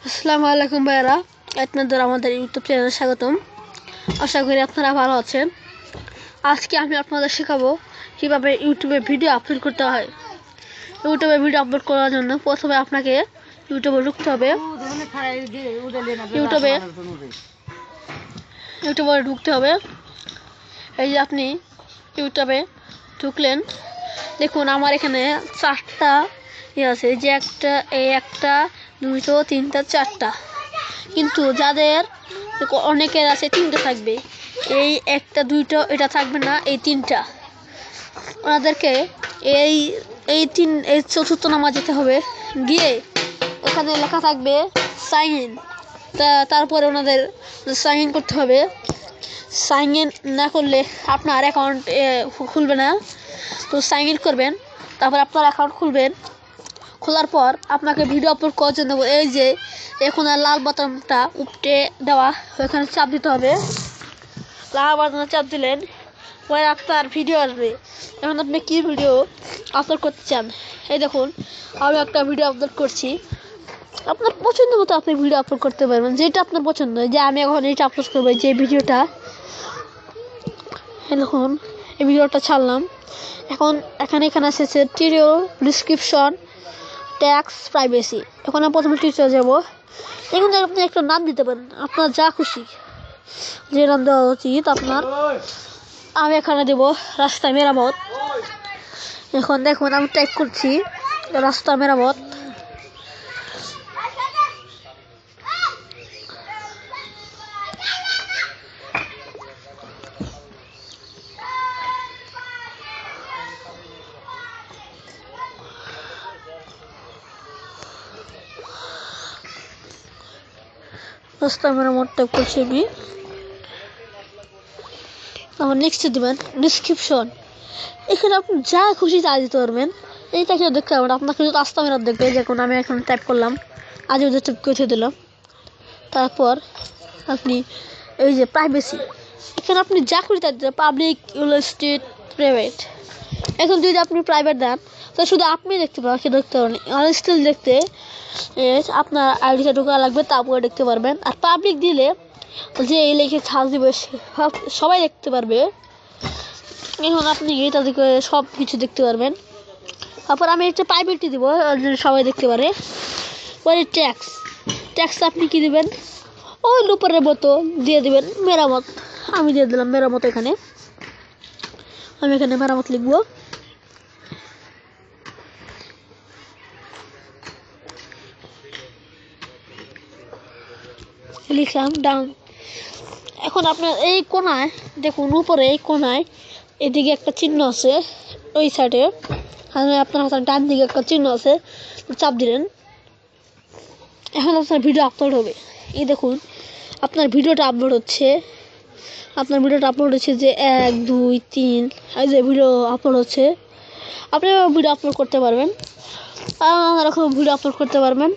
আসসালামু আলাইকুম ভাইরা, আপনাদের আমাদের ইউটিউব চ্যানেলে স্বাগতম। আশা করি আপনারা ভালো আছেন। আজকে আমি আপনাদের শেখাবো কীভাবে ইউটিউবে ভিডিও আপলোড করতে হয়। ইউটিউবে ভিডিও আপলোড করার জন্য প্রথমে আপনাকে ইউটিউবে ঢুকতে হবে। ইউটিউবে ঢুকতে হবে। এই যে আপনি ইউটিউবে ঢুকলেন, দেখুন আমার এখানে 4টা আছে, যে একটা 2টো 3টা 4টা, কিন্তু যাদের অনেকের আছে 3টা থাকবে, এই 1টা 2টা এটা থাকবে না, এই 3টা ওনাদেরকে এই 4র্থ নাম্বার যেতে হবে। গিয়ে ওখানে লেখা থাকবে সাইন ইন, তারপরে ওনাদের সাইন ইন করতে হবে। সাইন ইন না করলে আপনার অ্যাকাউন্ট খুলবে না, তো সাইন ইন করবেন, তারপর আপনার অ্যাকাউন্ট খুলবেন। খোলার পর আপনাকে ভিডিও আপলোড করার জন্য এই যে এখন লাল বাটনটা উপরে দেওয়া, ওখানে চাপ দিতে হবে। লাল বাটনে চাপ দিলেন পরে আপনার ভিডিও আসবে। এখন আপনি কী ভিডিও আপলোড করতে চান, এই দেখুন আমি একটা ভিডিও আপলোড করছি। আপনার পছন্দ মতো আপনি ভিডিও আপলোড করতে পারবেন, যেটা আপনার পছন্দ। যে আমি এখন এটা আপলোড করবো, যে ভিডিওটা দেখুন, এই ভিডিওটা ছাড়লাম। এখন এখানে আছে টিউটোরিয়াল, ডিসক্রিপশন, ট্যাক্স, প্রাইভেসি। এখন আমি প্রথমে টিউটোরিয়াল যাবো। এখানে আপনি একটা নাম দিতে পারেন, আপনার যা খুশি যে নাম দেওয়া উচিত আপনার। আমি এখানে দেবো রাস্তা মেরামত। এখন দেখুন আমি টাইপ করছি রাস্তা মেরামত। রাস্তা মেরামত টাইপ করছি আমি। আমার নেক্সট দেবেন ডিসক্রিপশন। এখানে আপনি যা খুশি তা দিতে পারবেন। এইটা কেউ দেখতে পারবেন, আপনাকে যদি রাস্তা মেরামত দেখবে। দেখুন আমি এখন টাইপ করলাম, আজ ওদের টাইপ করে দিলাম। তারপর আপনি এই যে প্রাইভেসি, এখানে আপনি যা খুশি তা দিতে, পাবলিক, স্টেট, প্রাইভেট। এখন যদি আপনি প্রাইভেট দেন তো শুধু আপনি দেখতে পাবেন, কেউ দেখতে পারেন। আর স্টিল দেখতে আপনার আইডিটা ঢোকা লাগবে, তারপরে দেখতে পারবেন। আর পাবলিক দিলে যে এই লেখে ছাড় দিবে সবাই দেখতে পারবে। এখন আপনি এটা দেখে সব কিছু দেখতে পারবেন। তারপর আমি একটা প্রাইভেটই দিব, সবাই দেখতে পারে। পরে ট্যাক্স আপনি কি দেবেন, ওই উপরের মতো দিয়ে দেবেন মেরামত। আমি দিয়ে দিলাম মেরামত। এখানে আমি মেরামত লিখবো। লিখলাম ডাউন। এখন আপনার এই কোনায় দেখুন, উপরে এই কোনায় এদিকে একটা চিহ্ন আছে, ওই সাইডে আপনার হাতের ডান দিকে একটা চিহ্ন আছে, চাপ দিলেন। এখন আপনার ভিডিও আপলোড হবে। এই দেখুন আপনার ভিডিওটা আপলোড হচ্ছে। যে 1 2 3, এই যে ভিডিও আপলোড হচ্ছে। আপনি ভিডিও আপলোড করতে পারবেন, এরকম ভিডিও আপলোড করতে পারবেন।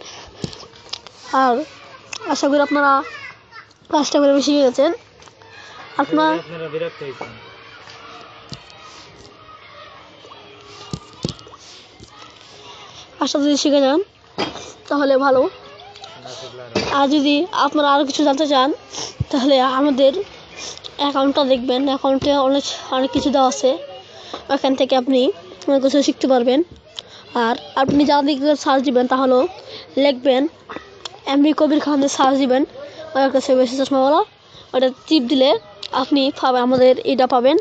আর আশা করি আপনারা কাজটা করে শিখে গেছেন। আপনারা আশা যদি শিখে যান তাহলে ভালো। আর যদি আপনারা আরও কিছু জানতে চান তাহলে আমাদের অ্যাকাউন্টটা দেখবেন। অ্যাকাউন্টে অনেক কিছু দেওয়া আছে, ওখান থেকে আপনি অনেক কিছু শিখতে পারবেন। আর আপনি যা দিকে সার্চ দিবেন তাহলে লিখবেন এমবি কবির খানের সার্চ দিবেন, ওর কাছে বেশি চশমাওয়ালা, ওটা টিপ দিলে আপনি আমাদের এটা পাবেন।